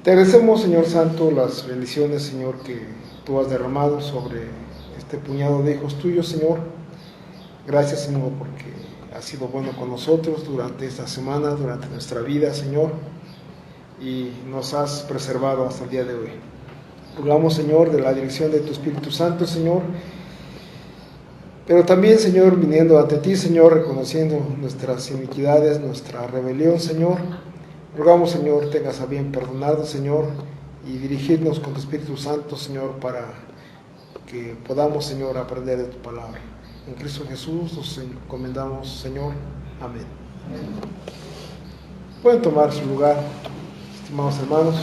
Te agradecemos, Señor Santo, las bendiciones, Señor, que tú has derramado sobre este puñado de hijos tuyos, Señor. Gracias, Señor, porque has sido bueno con nosotros durante esta semana, durante nuestra vida, Señor, y nos has preservado hasta el día de hoy. Rogamos, Señor, de la dirección de tu Espíritu Santo, Señor, pero también, Señor, viniendo ante ti, Señor, reconociendo nuestras iniquidades, nuestra rebelión, Señor. Rogamos, Señor, tengas a bien perdonarnos, Señor, y dirigirnos con tu Espíritu Santo, Señor, para que podamos, Señor, aprender de tu palabra. En Cristo Jesús nos encomendamos, Señor. Amén. Pueden tomar su lugar, estimados hermanos.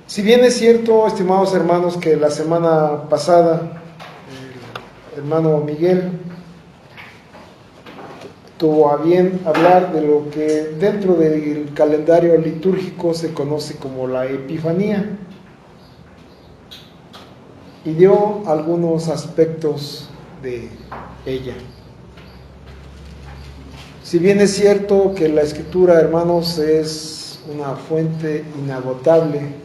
Si bien es cierto, estimados hermanos, que la semana pasada el hermano Miguel tuvo a bien hablar de lo que dentro del calendario litúrgico se conoce como la Epifanía, y dio algunos aspectos de ella. Si bien es cierto que la Escritura, hermanos, es una fuente inagotable,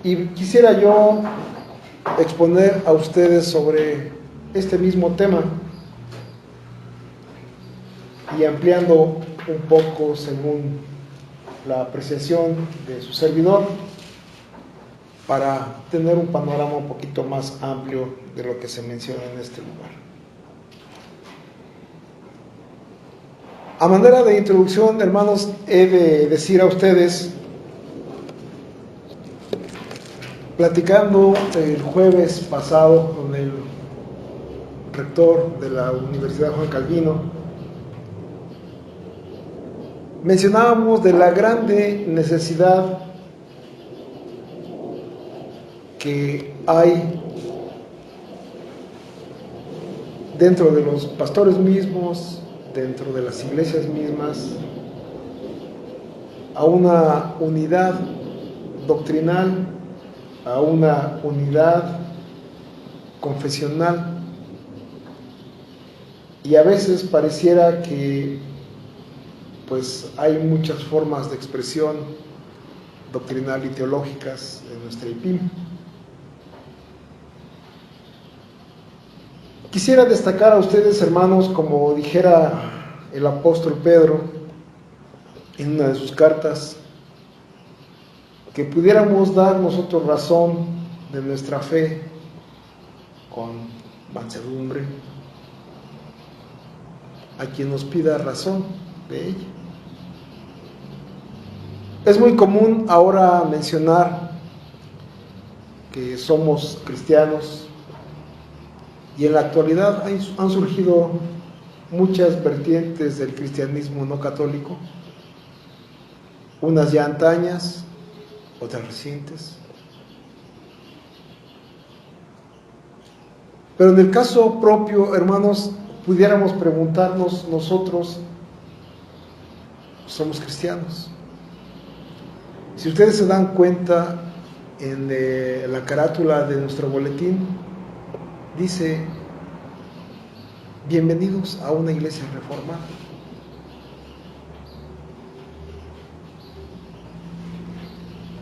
y quisiera yo exponer a ustedes sobre este mismo tema, y ampliando un poco según la apreciación de su servidor, para tener un panorama un poquito más amplio de lo que se menciona en este lugar. A manera de introducción, hermanos, he de decir a ustedes, platicando el jueves pasado con el rector de la Universidad Juan Calvino, mencionábamos de la grande necesidad que hay dentro de los pastores mismos, dentro de las iglesias mismas, a una unidad doctrinal, a una unidad confesional, y a veces pareciera que pues hay muchas formas de expresión doctrinal y teológicas en nuestra IPIM. Quisiera destacar a ustedes, hermanos, como dijera el apóstol Pedro en una de sus cartas, que pudiéramos dar nosotros razón de nuestra fe con mansedumbre a quien nos pida razón de ella. Es muy común ahora mencionar que somos cristianos, y en la actualidad han surgido muchas vertientes del cristianismo no católico, unas ya antañas, otras recientes. Pero en el caso propio, hermanos, pudiéramos preguntarnos nosotros, ¿somos cristianos? Si ustedes se dan cuenta, en la carátula de nuestro boletín dice: bienvenidos a una iglesia reformada.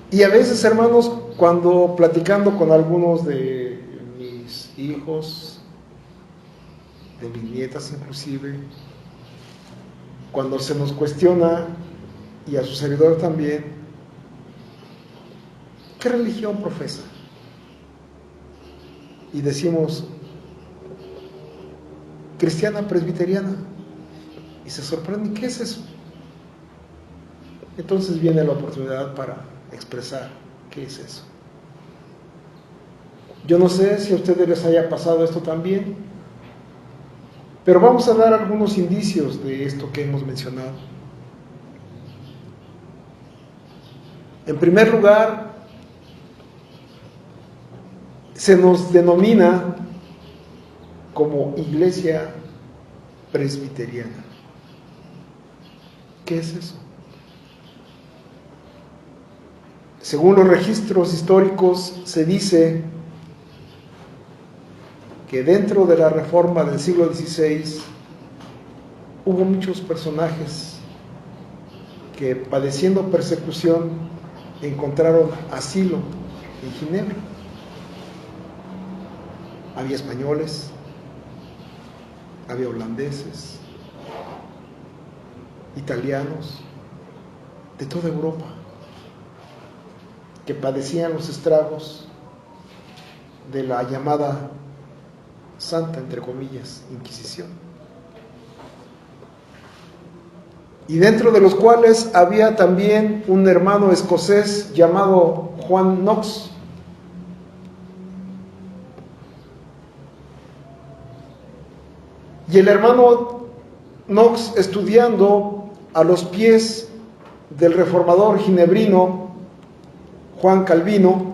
Y a veces, hermanos, cuando platicando con algunos de mis hijos, de mis nietas inclusive, cuando se nos cuestiona, y a su servidor también, ¿qué religión profesa? Y decimos: cristiana presbiteriana. Y se sorprenden, ¿qué es eso? Entonces viene la oportunidad para expresar qué es eso. Yo no sé si a ustedes les haya pasado esto también, pero vamos a dar algunos indicios de esto que hemos mencionado. En primer lugar, se nos denomina como iglesia presbiteriana. ¿Qué es eso? Según los registros históricos, se dice que dentro de la reforma del siglo XVI hubo muchos personajes que, padeciendo persecución, encontraron asilo en Ginebra. Había españoles, había holandeses, italianos, de toda Europa, que padecían los estragos de la llamada santa, entre comillas, Inquisición. Y dentro de los cuales había también un hermano escocés llamado Juan Knox. Y el hermano Knox, estudiando a los pies del reformador ginebrino Juan Calvino,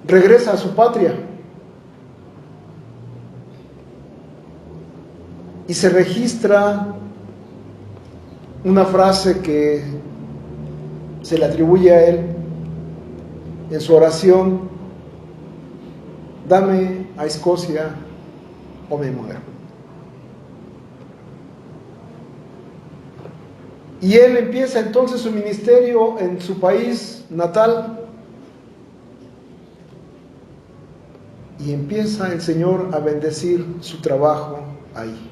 regresa a su patria y se registra una frase que se le atribuye a él en su oración: dame a Escocia o me muero. Y él empieza entonces su ministerio en su país natal, y empieza el Señor a bendecir su trabajo ahí.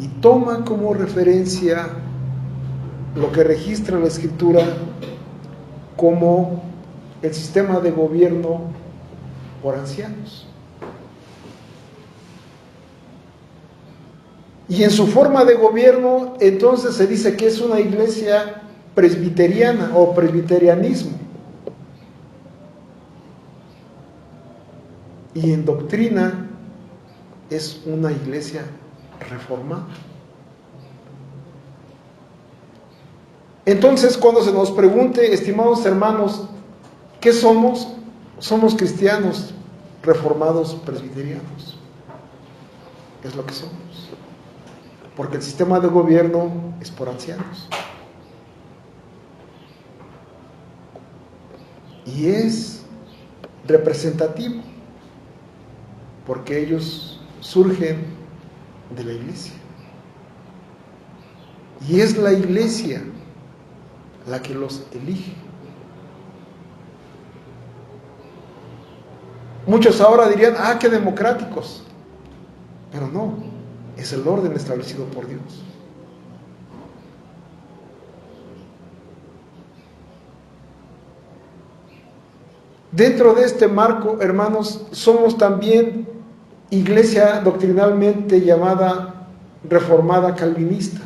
Y toma como referencia lo que registra la Escritura como el sistema de gobierno por ancianos. Y en su forma de gobierno, entonces se dice que es una iglesia presbiteriana o presbiterianismo. Y en doctrina es una iglesia reformada. Entonces, cuando se nos pregunte, estimados hermanos, ¿qué somos? Somos cristianos reformados presbiterianos. Es lo que somos. Porque el sistema de gobierno es por ancianos. Y es representativo, porque ellos surgen de la iglesia. Y es la iglesia la que los elige. Muchos ahora dirían, qué democráticos. Pero no, es el orden establecido por Dios. Dentro de este marco, hermanos, somos también iglesia doctrinalmente llamada reformada calvinista,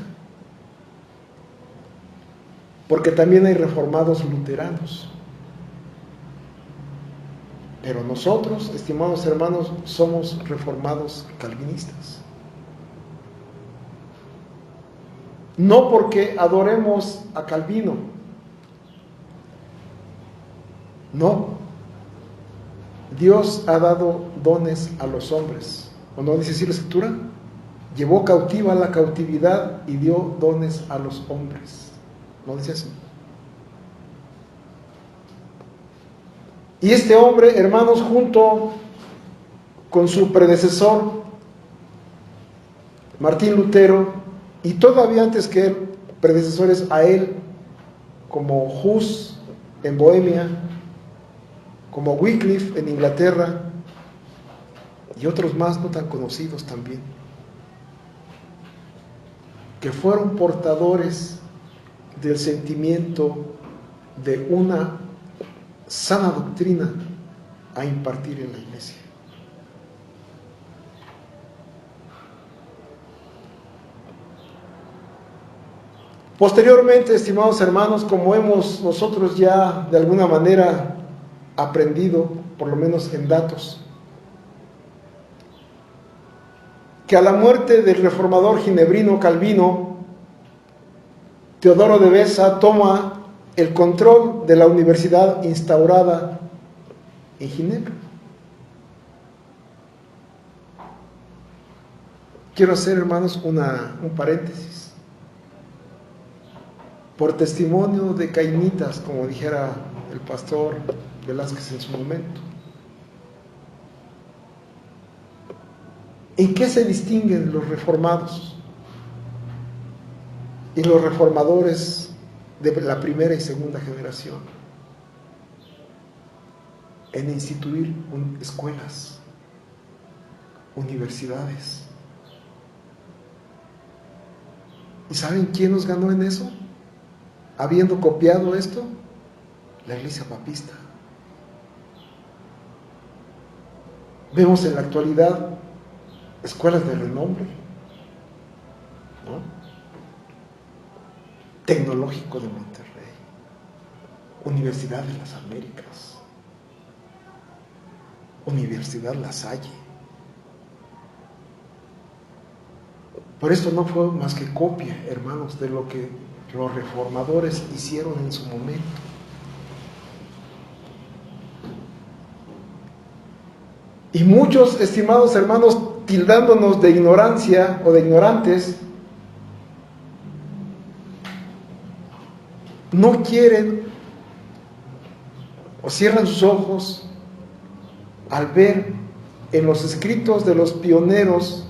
porque también hay reformados luteranos. Pero nosotros, estimados hermanos, somos reformados calvinistas. No porque adoremos a Calvino, no. Dios ha dado dones a los hombres. ¿O no dice así la Escritura? Llevó cautiva la cautividad y dio dones a los hombres. ¿No dice así? Y este hombre, hermanos, junto con su predecesor, Martín Lutero, y todavía antes que él, predecesores a él, como Hus en Bohemia, como Wycliffe en Inglaterra, y otros más no tan conocidos también, que fueron portadores del sentimiento de una sana doctrina a impartir en la iglesia. Posteriormente, estimados hermanos, como hemos nosotros ya de alguna manera aprendido, por lo menos en datos, que a la muerte del reformador ginebrino Calvino, Teodoro de Beza toma el control de la universidad instaurada en Ginebra. Quiero hacer, hermanos, un paréntesis. Por testimonio de cainitas, como dijera el pastor Velázquez en su momento, ¿En qué se distinguen los reformados y los reformadores de la primera y segunda generación? En instituir escuelas, universidades. ¿Y saben quién nos ganó en eso? Habiendo copiado esto, la Iglesia Papista. Vemos en la actualidad escuelas de renombre, ¿no? Tecnológico de Monterrey, Universidad de las Américas, Universidad La Salle. Por esto no fue más que copia, hermanos, de lo que los reformadores hicieron en su momento. Y muchos, estimados hermanos, tildándonos de ignorancia o de ignorantes, no quieren o cierran sus ojos al ver en los escritos de los pioneros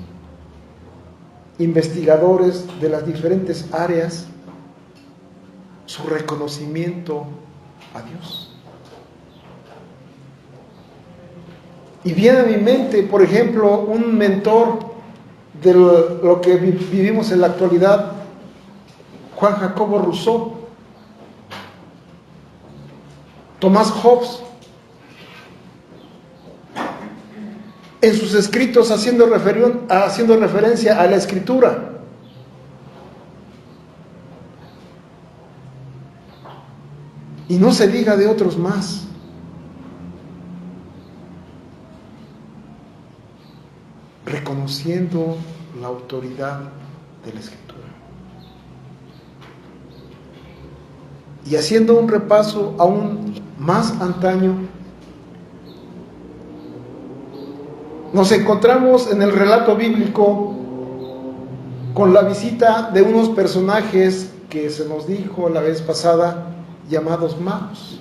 investigadores de las diferentes áreas su reconocimiento a Dios. Y viene a mi mente, por ejemplo, un mentor de lo que vivimos en la actualidad, Juan Jacobo Rousseau, Tomás Hobbes, en sus escritos haciendo referencia a la Escritura. Y no se diga de otros más. Reconociendo la autoridad de la Escritura. Y haciendo un repaso aún más antaño, nos encontramos en el relato bíblico con la visita de unos personajes que se nos dijo la vez pasada, llamados magos.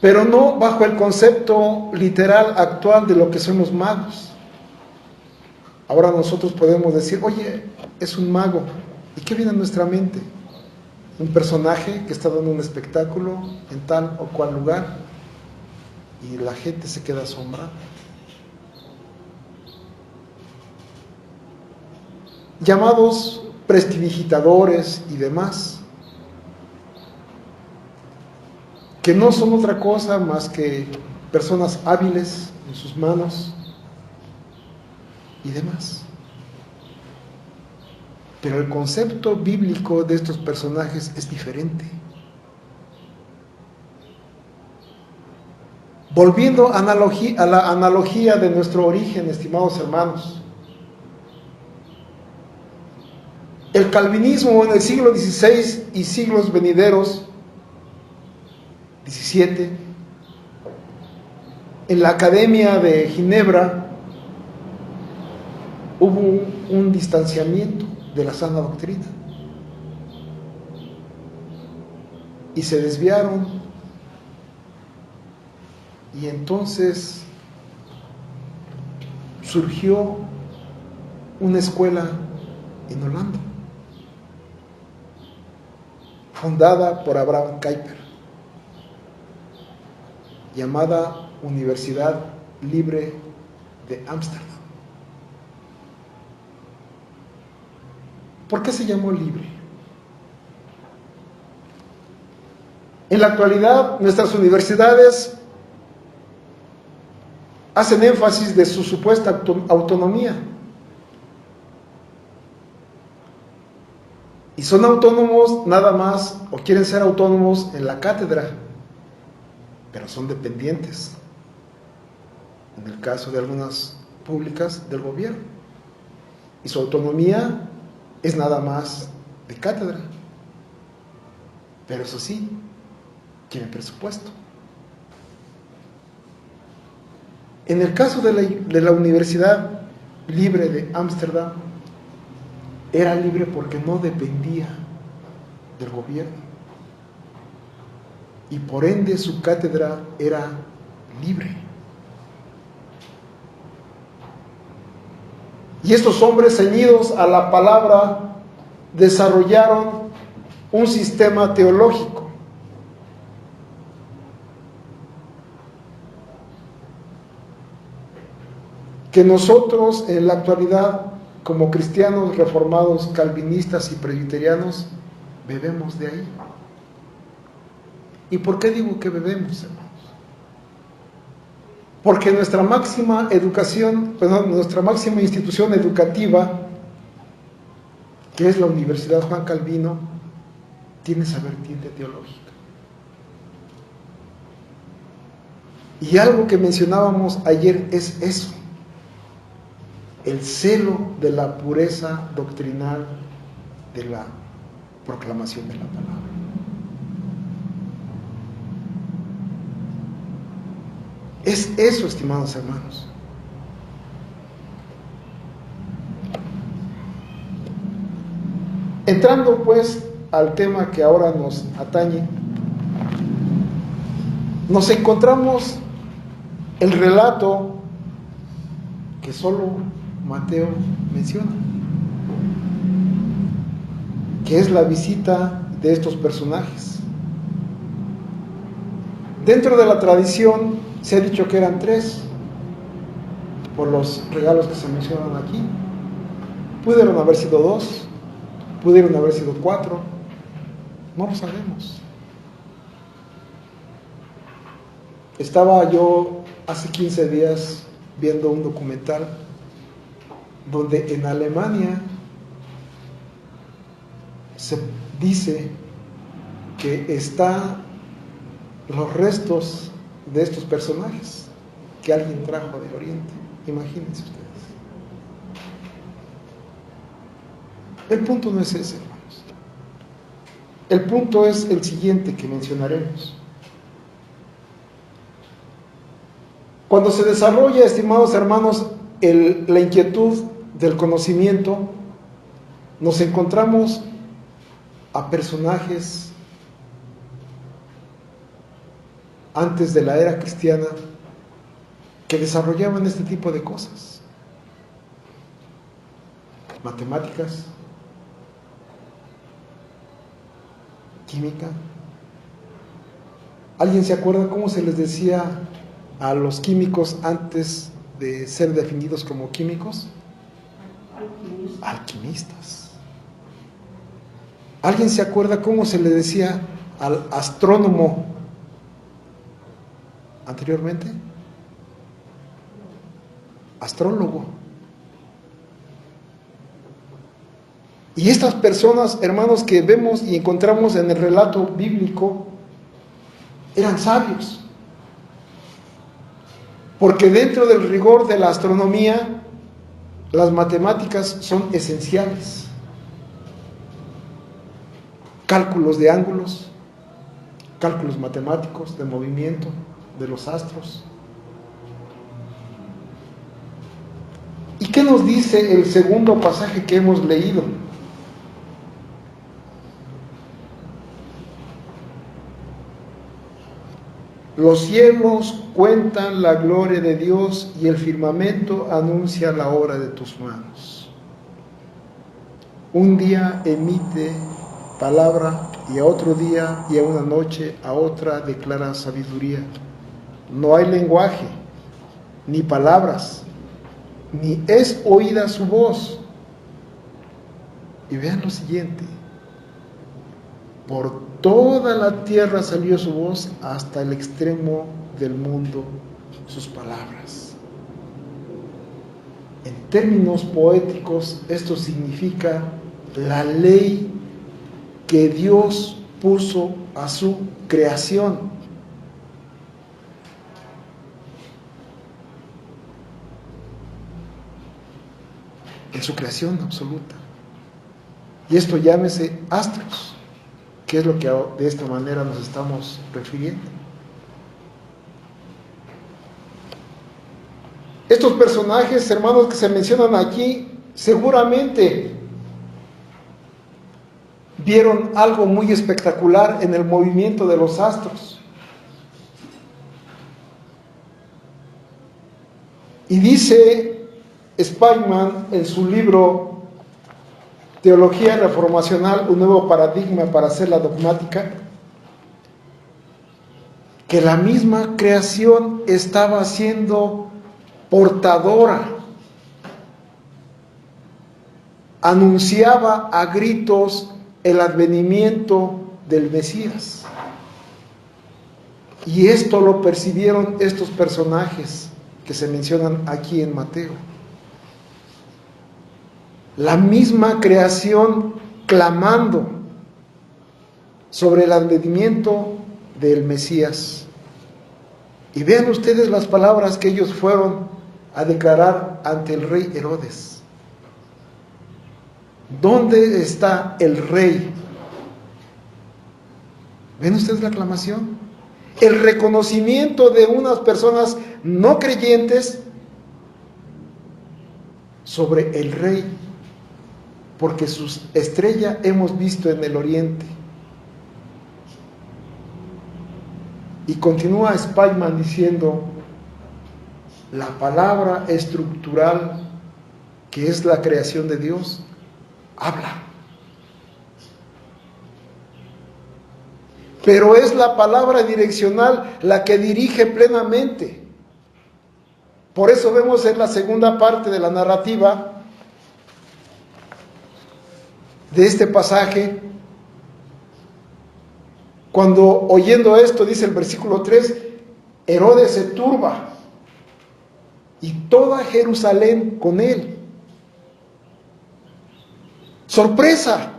Pero no bajo el concepto literal actual de lo que son los magos. Ahora nosotros podemos decir, oye, es un mago. ¿Y qué viene a nuestra mente? Un personaje que está dando un espectáculo en tal o cual lugar y la gente se queda asombrada. Llamados prestidigitadores y demás, que no son otra cosa más que personas hábiles en sus manos y demás. Pero el concepto bíblico de estos personajes es diferente. Volviendo a la analogía de nuestro origen, estimados hermanos, el calvinismo en el siglo XVI y siglos venideros, XVII, en la Academia de Ginebra hubo un distanciamiento de la sana doctrina y se desviaron, y entonces surgió una escuela en Holanda fundada por Abraham Kuyper, llamada Universidad Libre de Ámsterdam. ¿Por qué se llamó libre? En la actualidad, nuestras universidades hacen énfasis de su supuesta autonomía. Y son autónomos nada más, o quieren ser autónomos en la cátedra, pero son dependientes, en el caso de algunas públicas, del gobierno. Y su autonomía es nada más de cátedra. Pero eso sí, tiene presupuesto. En el caso de la Universidad Libre de Ámsterdam, era libre porque no dependía del gobierno. Y por ende su cátedra era libre. Y estos hombres ceñidos a la palabra desarrollaron un sistema teológico. Que nosotros en la actualidad, como cristianos reformados, calvinistas y presbiterianos, bebemos de ahí. ¿Y por qué digo que bebemos, hermanos? Porque nuestra máxima nuestra máxima institución educativa, que es la Universidad Juan Calvino, tiene esa vertiente teológica. Y algo que mencionábamos ayer es eso, el celo de la pureza doctrinal de la proclamación de la palabra. Es eso, estimados hermanos. Entrando pues al tema que ahora nos atañe, nos encontramos el relato que solo Mateo menciona, que es la visita de estos personajes. Dentro de la tradición se ha dicho que eran 3, por los regalos que se mencionan aquí. Pudieron haber sido 2, pudieron haber sido 4, no lo sabemos. Estaba yo hace 15 días viendo un documental donde en Alemania se dice que están los restos de estos personajes que alguien trajo del Oriente. Imagínense ustedes. El punto no es ese, hermanos. El punto es el siguiente que mencionaremos. Cuando se desarrolla, estimados hermanos, la inquietud del conocimiento, nos encontramos a personajes antes de la era cristiana que desarrollaban este tipo de cosas. Matemáticas, química. ¿Alguien se acuerda cómo se les decía a los químicos antes de ser definidos como químicos? Alquimistas. ¿Alguien se acuerda cómo se le decía al astrónomo anteriormente? Astrólogo. Y estas personas, hermanos, que vemos y encontramos en el relato bíblico, eran sabios. Porque dentro del rigor de la astronomía, las matemáticas son esenciales. Cálculos de ángulos, cálculos matemáticos de movimiento de los astros. ¿Y qué nos dice el segundo pasaje que hemos leído? Los cielos cuentan la gloria de Dios y el firmamento anuncia la obra de tus manos. Un día emite palabra y a otro día y a una noche a otra declara sabiduría. No hay lenguaje, ni palabras, ni es oída su voz. Y vean lo siguiente: por toda la tierra salió su voz, hasta el extremo del mundo sus palabras. En términos poéticos, esto significa la ley que Dios puso a su creación. En su creación absoluta. Y esto llámese astros, que es lo que de esta manera nos estamos refiriendo. Estos personajes, hermanos, que se mencionan aquí, seguramente vieron algo muy espectacular en el movimiento de los astros. Y dice Spikeman, en su libro Teología Reformacional, un nuevo paradigma para hacer la dogmática, que la misma creación estaba siendo portadora, anunciaba a gritos el advenimiento del Mesías. Y esto lo percibieron estos personajes que se mencionan aquí en Mateo. La misma creación clamando sobre el advenimiento del Mesías. Y vean ustedes las palabras que ellos fueron a declarar ante el rey Herodes. ¿Dónde está el rey? ¿Ven ustedes la aclamación? El reconocimiento de unas personas no creyentes sobre el rey, porque su estrella hemos visto en el oriente. Y continúa Spikeman diciendo, la palabra estructural, que es la creación de Dios, habla. Pero es la palabra direccional la que dirige plenamente. Por eso vemos en la segunda parte de la narrativa de este pasaje, cuando oyendo esto, dice el versículo 3, Herodes se turba y toda Jerusalén con él. ¡Sorpresa!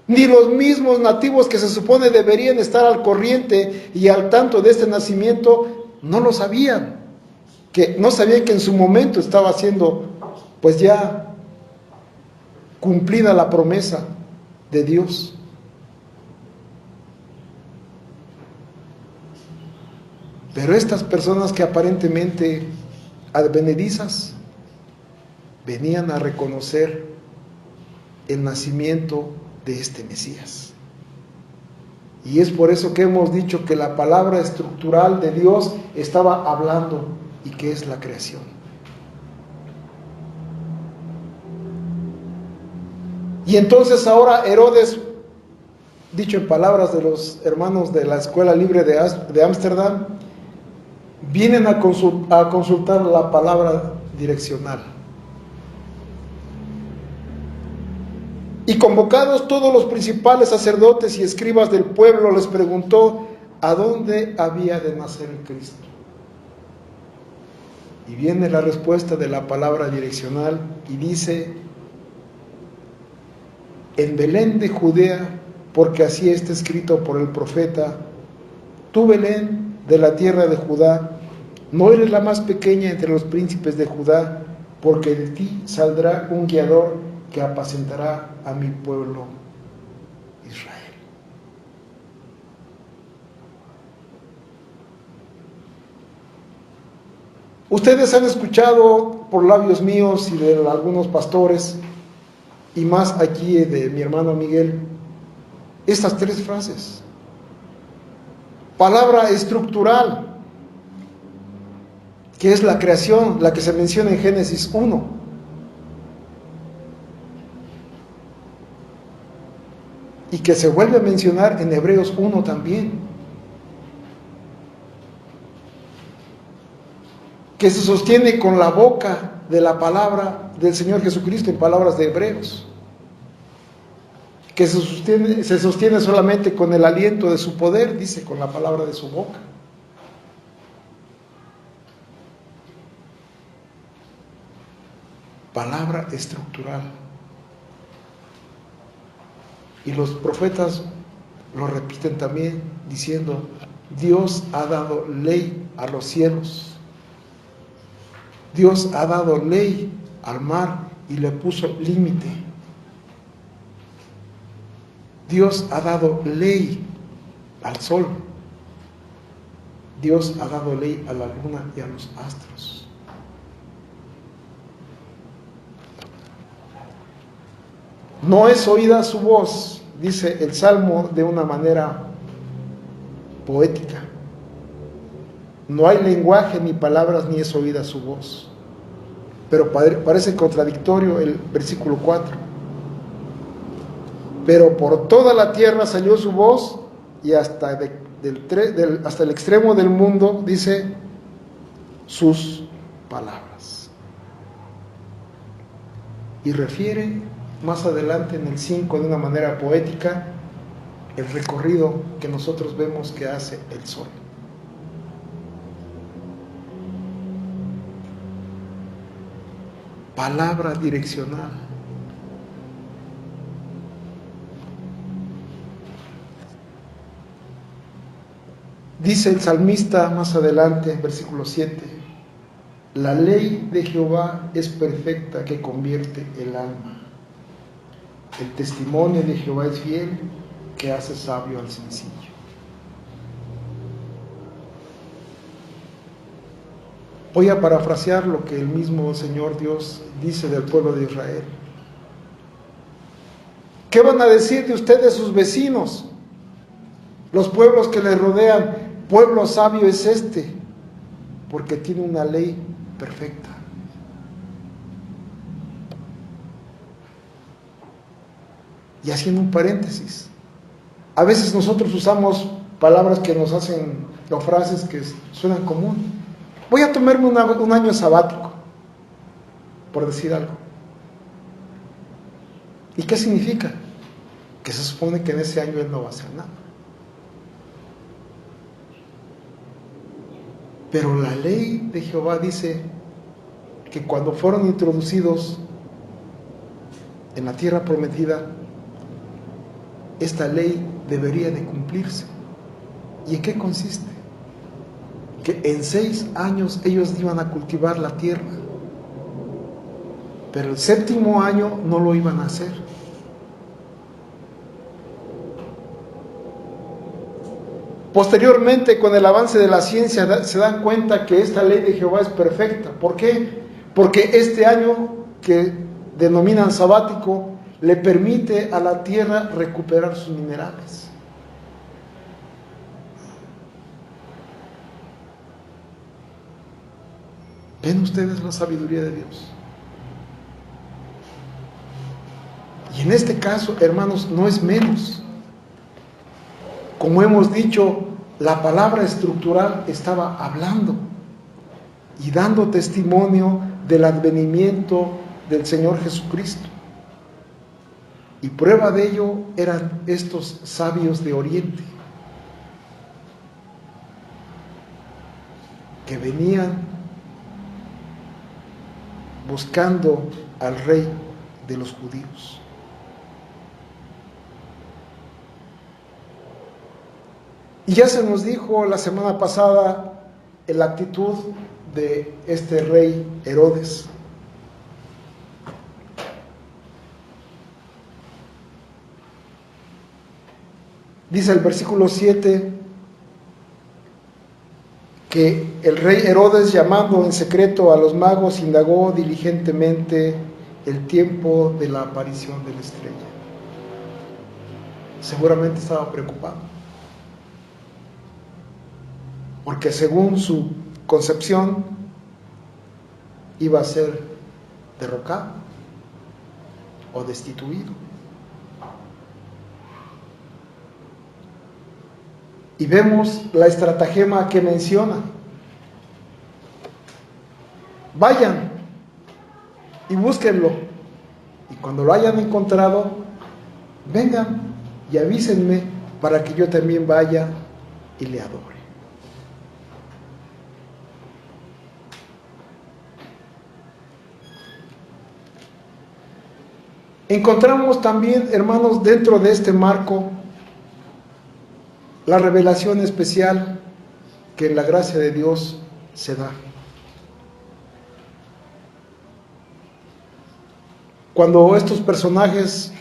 Ni los mismos nativos que se supone deberían estar al corriente y al tanto de este nacimiento, no lo sabían. Que no sabían que en su momento estaba siendo, pues ya cumplida la promesa de Dios. Pero estas personas que aparentemente advenedizas venían a reconocer el nacimiento de este Mesías. Y es por eso que hemos dicho que la palabra estructural de Dios estaba hablando y que es la creación. Y entonces ahora Herodes, dicho en palabras de los hermanos de la Escuela Libre de Ámsterdam, vienen a consultar la palabra direccional. Y convocados todos los principales sacerdotes y escribas del pueblo, les preguntó a dónde había de nacer el Cristo. Y viene la respuesta de la palabra direccional y dice, en Belén de Judea, porque así está escrito por el profeta, tú Belén de la tierra de Judá, no eres la más pequeña entre los príncipes de Judá, porque de ti saldrá un guiador que apacentará a mi pueblo Israel. Ustedes han escuchado por labios míos y de algunos pastores, y más aquí de mi hermano Miguel, estas tres frases. Palabra estructural, que es la creación, la que se menciona en Génesis 1. Y que se vuelve a mencionar en Hebreos 1 también. Que se sostiene con la boca de la palabra del Señor Jesucristo en palabras de Hebreos. Que se sostiene solamente con el aliento de su poder, dice, con la palabra de su boca. Palabra estructural. Y los profetas lo repiten también diciendo, Dios ha dado ley a los cielos. Dios ha dado ley al mar y le puso límite. Dios ha dado ley al sol. Dios ha dado ley a la luna y a los astros. No es oída su voz, dice el Salmo de una manera poética. No hay lenguaje ni palabras, ni es oída su voz. pero parece contradictorio el versículo 4. Pero por toda la tierra salió su voz y hasta el extremo del mundo, dice, sus palabras. Y refiere más adelante en el 5 de una manera poética el recorrido que nosotros vemos que hace el sol. Palabra direccional. Dice el salmista más adelante, versículo 7, la ley de Jehová es perfecta que convierte el alma. El testimonio de Jehová es fiel que hace sabio al sencillo. Voy a parafrasear lo que el mismo Señor Dios dice del pueblo de Israel. ¿Qué van a decir de ustedes sus vecinos? Los pueblos que les rodean, pueblo sabio es este, porque tiene una ley perfecta. Y haciendo un paréntesis, a veces nosotros usamos palabras que nos hacen, o frases que suenan común. Voy a tomarme un año sabático, por decir algo. ¿Y qué significa? Que se supone que en ese año él no va a hacer nada. Pero la ley de Jehová dice que cuando fueron introducidos en la tierra prometida, esta ley debería de cumplirse. ¿Y en qué consiste? Que en 6 años ellos iban a cultivar la tierra, pero el 7º año no lo iban a hacer. Posteriormente, con el avance de la ciencia, se dan cuenta que esta ley de Jehová es perfecta. ¿Por qué? Porque este año que denominan sabático le permite a la tierra recuperar sus minerales. ¿Ven ustedes la sabiduría de Dios? Y en este caso, hermanos, no es menos. Como hemos dicho, la palabra estructural estaba hablando y dando testimonio del advenimiento del Señor Jesucristo. Y prueba de ello eran estos sabios de Oriente, que venían buscando al rey de los judíos. Y ya se nos dijo la semana pasada la actitud de este rey Herodes. Dice el versículo 7 que el rey Herodes, llamando en secreto a los magos, indagó diligentemente el tiempo de la aparición de la estrella. Seguramente estaba preocupado, porque según su concepción iba a ser derrocado o destituido. Y vemos la estratagema que menciona. Vayan y búsquenlo, y cuando lo hayan encontrado, vengan y avísenme para que yo también vaya y le adore. Encontramos también, hermanos, dentro de este marco, la revelación especial que en la gracia de Dios se da. Cuando estos personajes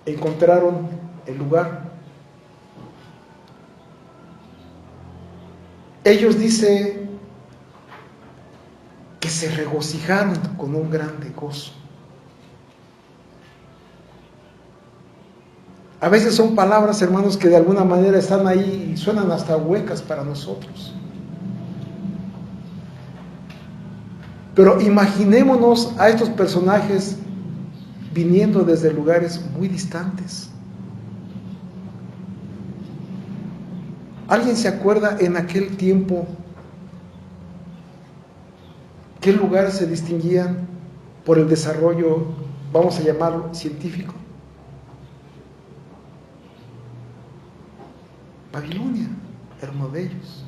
encontraron el lugar, ellos dicen que se regocijaron con un grande gozo. A veces son palabras, hermanos, que de alguna manera están ahí y suenan hasta huecas para nosotros. Pero imaginémonos a estos personajes viniendo desde lugares muy distantes. ¿Alguien se acuerda en aquel tiempo qué lugares se distinguían por el desarrollo, vamos a llamarlo, científico? Babilonia era uno de ellos.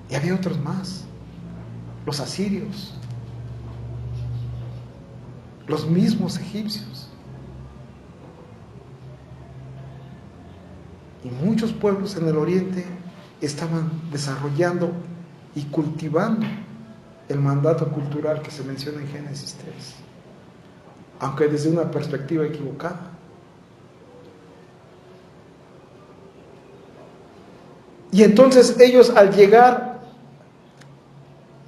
Y había otros más. Los asirios, los mismos egipcios. Y muchos pueblos en el oriente estaban desarrollando y cultivando el mandato cultural que se menciona en Génesis 3, aunque desde una perspectiva equivocada. Y entonces ellos, al llegar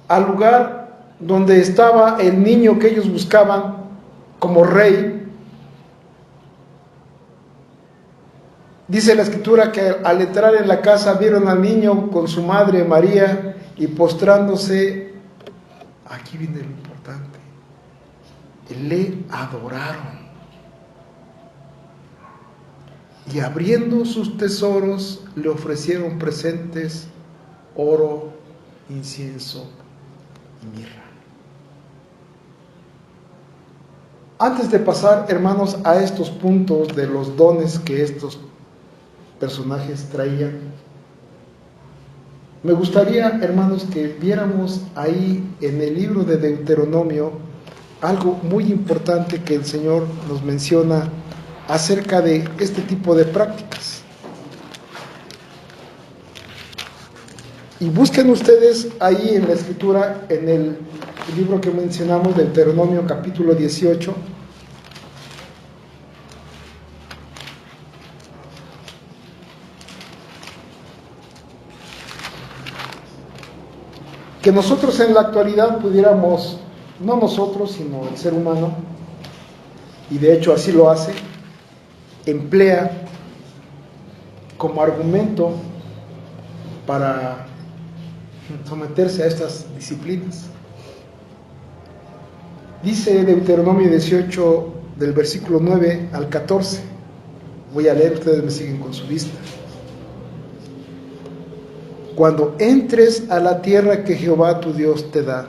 al lugar donde estaba el niño que ellos buscaban como rey, dice la escritura que al entrar en la casa vieron al niño con su madre María y postrándose, aquí viene lo importante, le adoraron. Y abriendo sus tesoros le ofrecieron presentes, oro, incienso y mirra. Antes de pasar, hermanos, a estos puntos de los dones que estos personajes traían, me gustaría, hermanos, que viéramos ahí en el libro de Deuteronomio algo muy importante que el Señor nos menciona acerca de este tipo de prácticas. Y busquen ustedes ahí en la escritura, en el libro que mencionamos, Deuteronomio capítulo 18, que nosotros en la actualidad pudiéramos, no nosotros, sino el ser humano, y de hecho así lo hace, emplea como argumento para someterse a estas disciplinas. Dice Deuteronomio 18, del versículo 9 al 14, voy a leer, ustedes me siguen con su vista. Cuando entres a la tierra que Jehová tu Dios te da,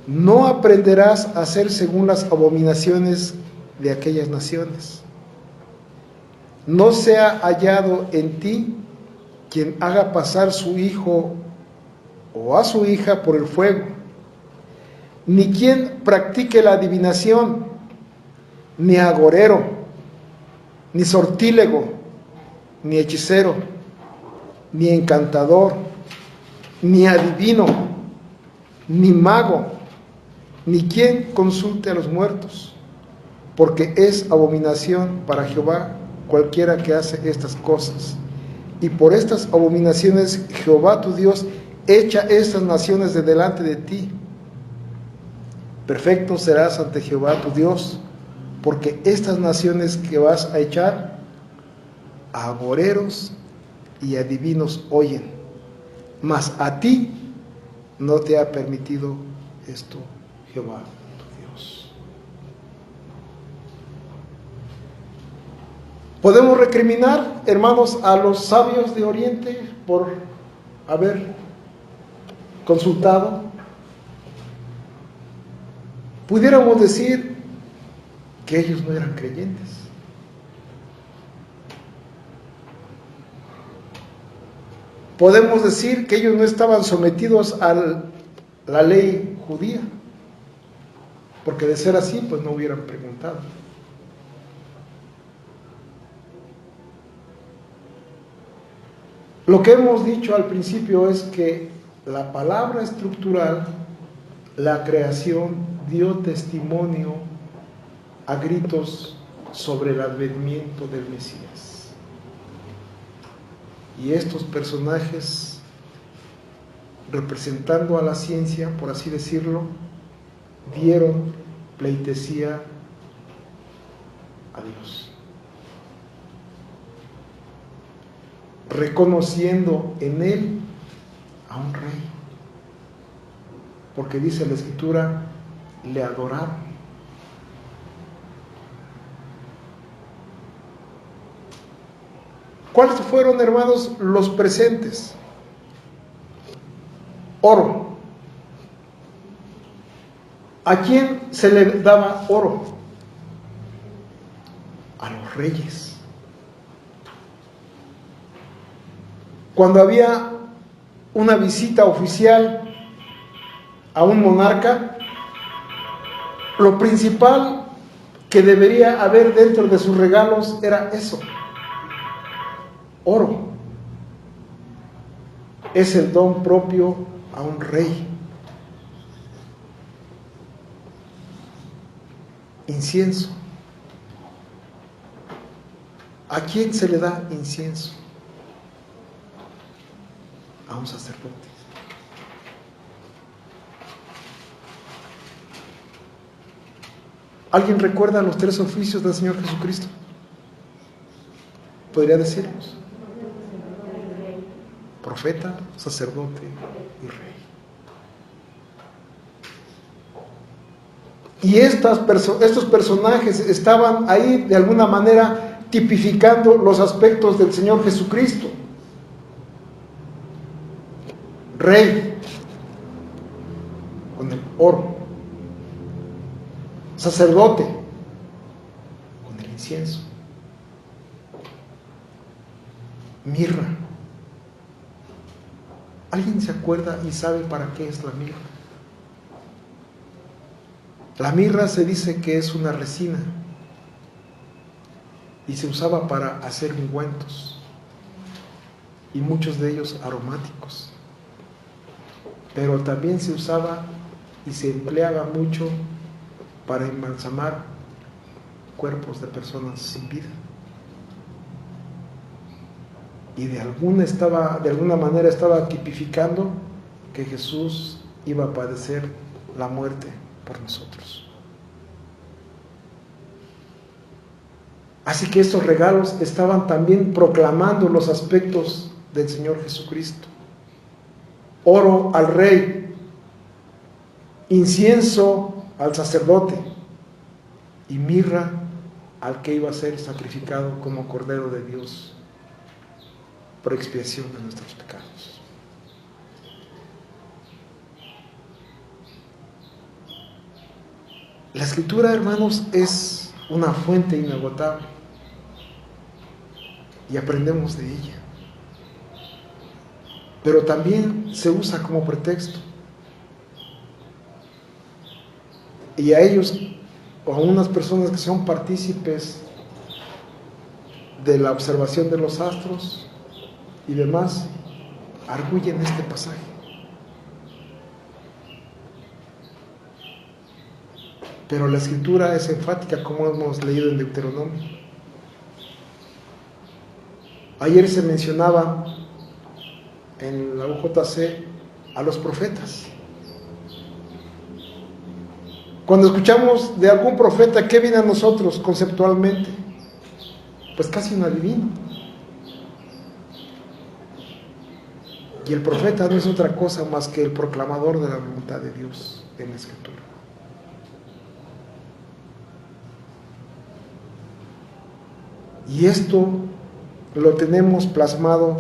no aprenderás a hacer según las abominaciones de aquellas naciones. No sea hallado en ti quien haga pasar su hijo o a su hija por el fuego, ni quien practique la adivinación, ni agorero, ni sortílego, ni hechicero, ni encantador, ni adivino, ni mago, ni quien consulte a los muertos, porque es abominación para Jehová cualquiera que hace estas cosas. Y por estas abominaciones Jehová tu Dios echa estas naciones de delante de ti. Perfecto serás ante Jehová tu Dios, porque estas naciones que vas a echar, a agoreros y adivinos oyen, mas a ti no te ha permitido esto Jehová tu Dios. Podemos recriminar, hermanos, a los sabios de Oriente por haber consultado. Pudiéramos decir que ellos no eran creyentes. Podemos decir que ellos no estaban sometidos a la ley judía, porque de ser así, pues no hubieran preguntado. Lo que hemos dicho al principio es que la palabra estructural, la creación, dio testimonio a gritos sobre el advenimiento del Mesías. Y estos personajes, representando a la ciencia, por así decirlo, dieron pleitesía a Dios, reconociendo en Él a un rey. porque dice la Escritura, le adoraron. ¿Cuáles fueron, hermanos, los presentes? Oro. ¿A quién se le daba oro? A los reyes. Cuando había una visita oficial a un monarca, lo principal que debería haber dentro de sus regalos era eso: oro. Es el don propio a un rey. Incienso. ¿A quién se le da incienso? A un sacerdote. ¿Alguien recuerda los 3 oficios del Señor Jesucristo? ¿Podría decirlos? Profeta, sacerdote y rey. Y estos personajes estaban ahí de alguna manera tipificando los aspectos del Señor Jesucristo. Rey, con el oro. Sacerdote, con el incienso. Mirra. ¿Alguien se acuerda y sabe para qué es la mirra? La mirra se dice que es una resina y se usaba para hacer ungüentos, y muchos de ellos aromáticos. Pero también se usaba y se empleaba mucho para embalsamar cuerpos de personas sin vida. Y de alguna manera estaba tipificando que Jesús iba a padecer la muerte por nosotros. Así que estos regalos estaban también proclamando los aspectos del Señor Jesucristo. Oro al rey, incienso al sacerdote y mirra al que iba a ser sacrificado como Cordero de Dios por expiación de nuestros pecados. La Escritura, hermanos, es una fuente inagotable y aprendemos de ella, pero también se usa como pretexto, y a ellos o a unas personas que son partícipes de la observación de los astros y demás, arguyen este pasaje. Pero la Escritura es enfática, como hemos leído en Deuteronomio. Ayer se mencionaba en la UJC a los profetas. Cuando escuchamos de algún profeta, ¿qué viene a nosotros conceptualmente? Pues casi un adivino. Y el profeta no es otra cosa más que el proclamador de la voluntad de Dios en la Escritura. Y esto lo tenemos plasmado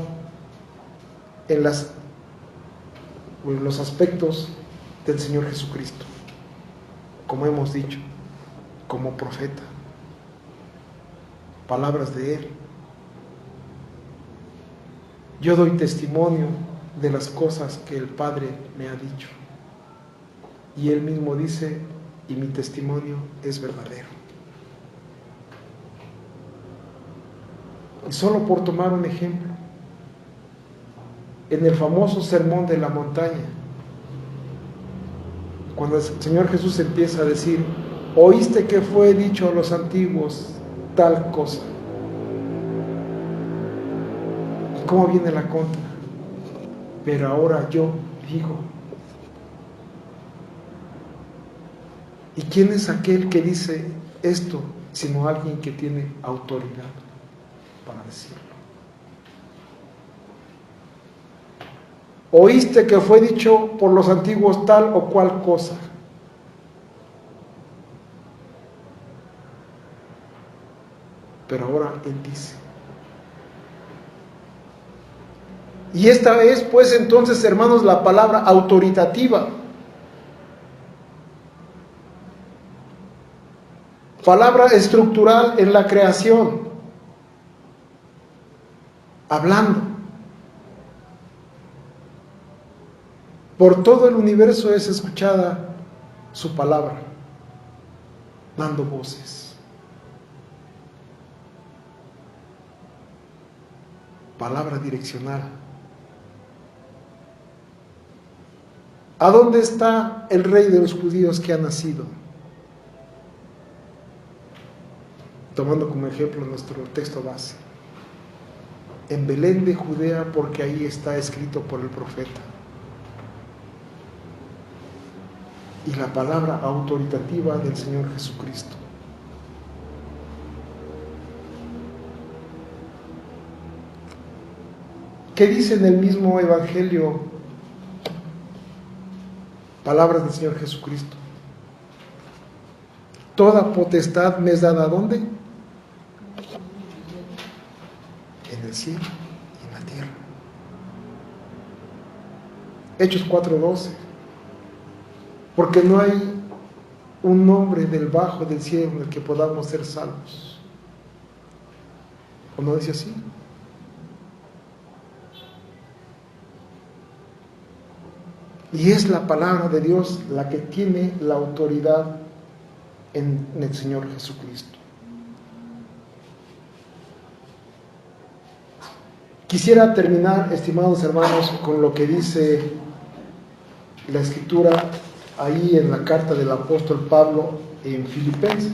en los aspectos del Señor Jesucristo, como hemos dicho, como profeta, palabras de Él. Yo doy testimonio de las cosas que el Padre me ha dicho, y Él mismo dice, y mi testimonio es verdadero. Y solo por tomar un ejemplo, en el famoso Sermón de la Montaña, cuando el Señor Jesús empieza a decir, oíste que fue dicho a los antiguos tal cosa. ¿Y cómo viene la contra? Pero ahora yo digo. ¿Y quién es aquel que dice esto, sino alguien que tiene autoridad para decirlo? Oíste que fue dicho por los antiguos tal o cual cosa. Pero ahora Él dice. Y esta es, pues, entonces, hermanos, la palabra autoritativa. Palabra estructural en la creación. Hablando. Por todo el universo es escuchada su palabra, dando voces. Palabra direccional. ¿A dónde está el rey de los judíos que ha nacido? Tomando como ejemplo nuestro texto base. En Belén de Judea, porque ahí está escrito por el profeta. Y la palabra autoritativa del Señor Jesucristo. ¿Qué dice en el mismo Evangelio? Palabras del Señor Jesucristo. Toda potestad me es dada, ¿dónde? En el cielo y en la tierra. Hechos 4:12. Porque no hay un nombre debajo del cielo en el que podamos ser salvos. ¿O no dice así? Y es la palabra de Dios la que tiene la autoridad en el Señor Jesucristo. Quisiera terminar, estimados hermanos, con lo que dice la Escritura ahí en la carta del apóstol Pablo en Filipenses.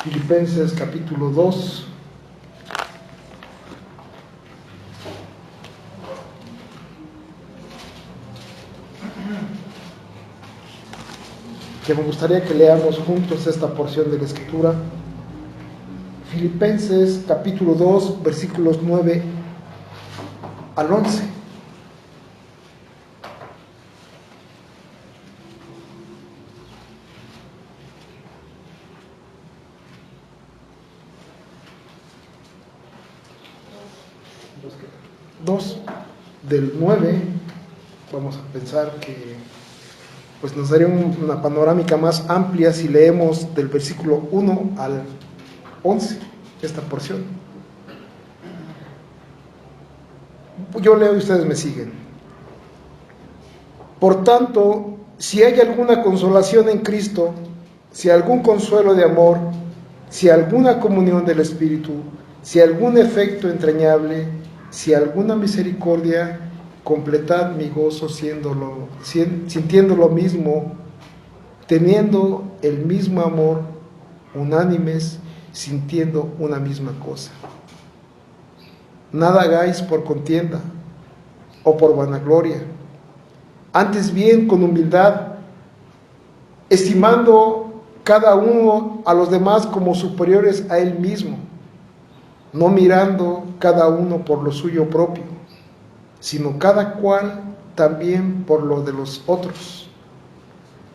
Filipenses capítulo 2. Que me gustaría que leamos juntos esta porción de la Escritura. Filipenses capítulo 2, versículos 9 al 11. Del 9, vamos a pensar que pues nos daría una panorámica más amplia si leemos del versículo 1 al 11, esta porción. Yo leo y ustedes me siguen. Por tanto, si hay alguna consolación en Cristo, si algún consuelo de amor, si alguna comunión del Espíritu, si algún efecto entrañable, si alguna misericordia, completad mi gozo sintiendo lo mismo, teniendo el mismo amor, unánimes, sintiendo una misma cosa. Nada hagáis por contienda o por vanagloria, antes bien con humildad, estimando cada uno a los demás como superiores a él mismo, no mirando cada uno por lo suyo propio, sino cada cual también por lo de los otros.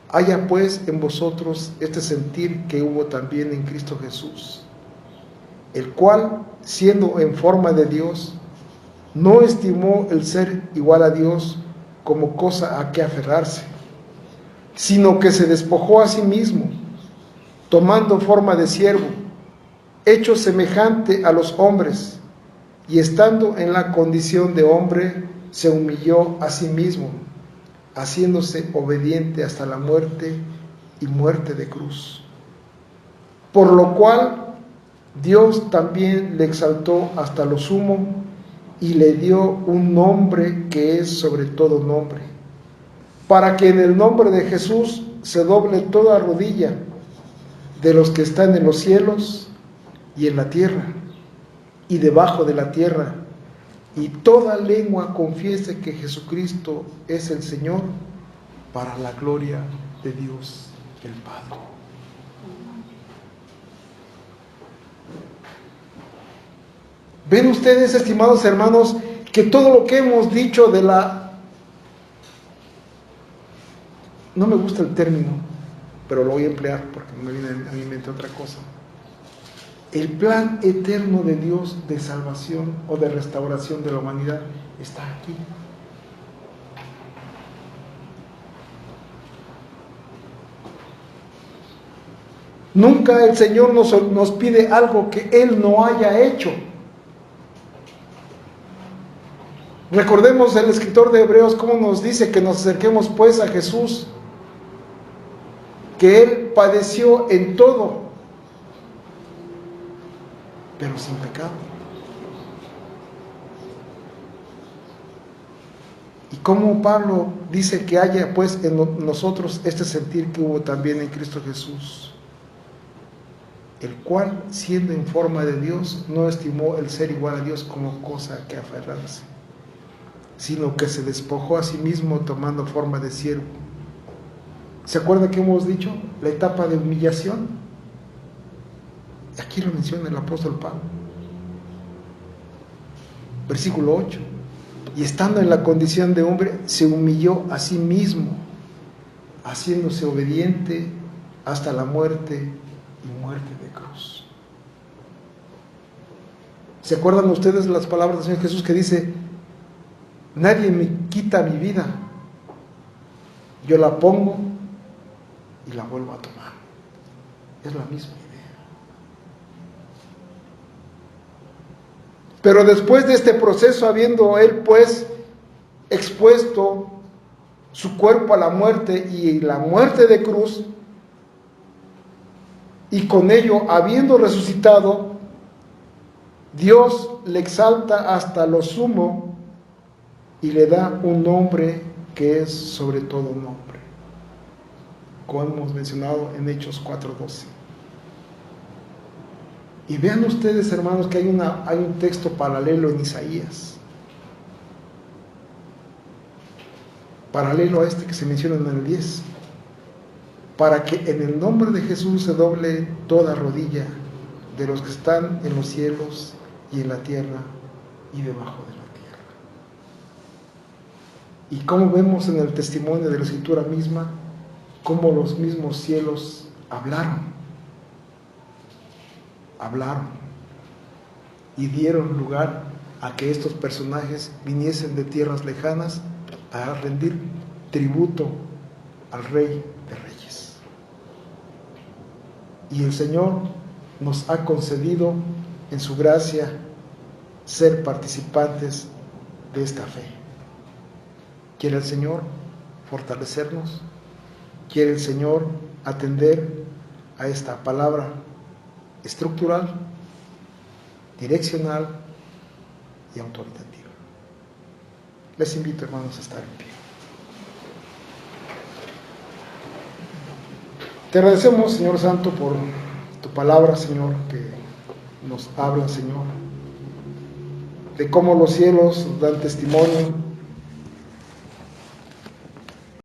Haya pues en vosotros este sentir que hubo también en Cristo Jesús, el cual, siendo en forma de Dios, no estimó el ser igual a Dios como cosa a que aferrarse, sino que se despojó a sí mismo, tomando forma de siervo, hecho semejante a los hombres, y estando en la condición de hombre, se humilló a sí mismo, haciéndose obediente hasta la muerte y muerte de cruz. Por lo cual Dios también le exaltó hasta lo sumo y le dio un nombre que es sobre todo nombre, para que en el nombre de Jesús se doble toda rodilla de los que están en los cielos y en la tierra y debajo de la tierra, y toda lengua confiese que Jesucristo es el Señor, para la gloria de Dios el Padre. ¿Ven ustedes, estimados hermanos, que todo lo que hemos dicho de no me gusta el término, pero lo voy a emplear porque me viene a mi mente otra cosa? El plan eterno de Dios de salvación o de restauración de la humanidad está aquí. Nunca el Señor nos pide algo que Él no haya hecho. Recordemos el escritor de Hebreos cómo nos dice que nos acerquemos pues a Jesús, que Él padeció en todo, pero sin pecado. Y como Pablo dice que haya pues en nosotros este sentir que hubo también en Cristo Jesús, el cual, siendo en forma de Dios, no estimó el ser igual a Dios como cosa que aferrarse, sino que se despojó a sí mismo tomando forma de siervo. ¿Se acuerda que hemos dicho? La etapa de humillación. Aquí lo menciona el apóstol Pablo. Versículo 8. Y estando en la condición de hombre, se humilló a sí mismo, haciéndose obediente hasta la muerte y muerte de cruz. ¿Se acuerdan ustedes las palabras del Señor Jesús que dice: nadie me quita mi vida, yo la pongo y la vuelvo a tomar? Es la misma idea. Pero después de este proceso, habiendo Él pues expuesto su cuerpo a la muerte y la muerte de cruz, y con ello habiendo resucitado, Dios le exalta hasta lo sumo y le da un nombre que es sobre todo nombre, como hemos mencionado en Hechos 4:12. Y vean ustedes, hermanos, que hay un texto paralelo en Isaías, paralelo a este que se menciona en el 10, para que en el nombre de Jesús se doble toda rodilla de los que están en los cielos y en la tierra y debajo de la tierra. Y como vemos en el testimonio de la Escritura misma, cómo los mismos cielos hablaron y dieron lugar a que estos personajes viniesen de tierras lejanas a rendir tributo al Rey de Reyes. Y el Señor nos ha concedido en su gracia ser participantes de esta fe. ¿Quiere el Señor fortalecernos? ¿Quiere el Señor atender a esta palabra estructural, direccional y autoritativa? Les invito, hermanos, a estar en pie. Te agradecemos, Señor Santo, por tu palabra, Señor, que nos habla, Señor, de cómo los cielos dan testimonio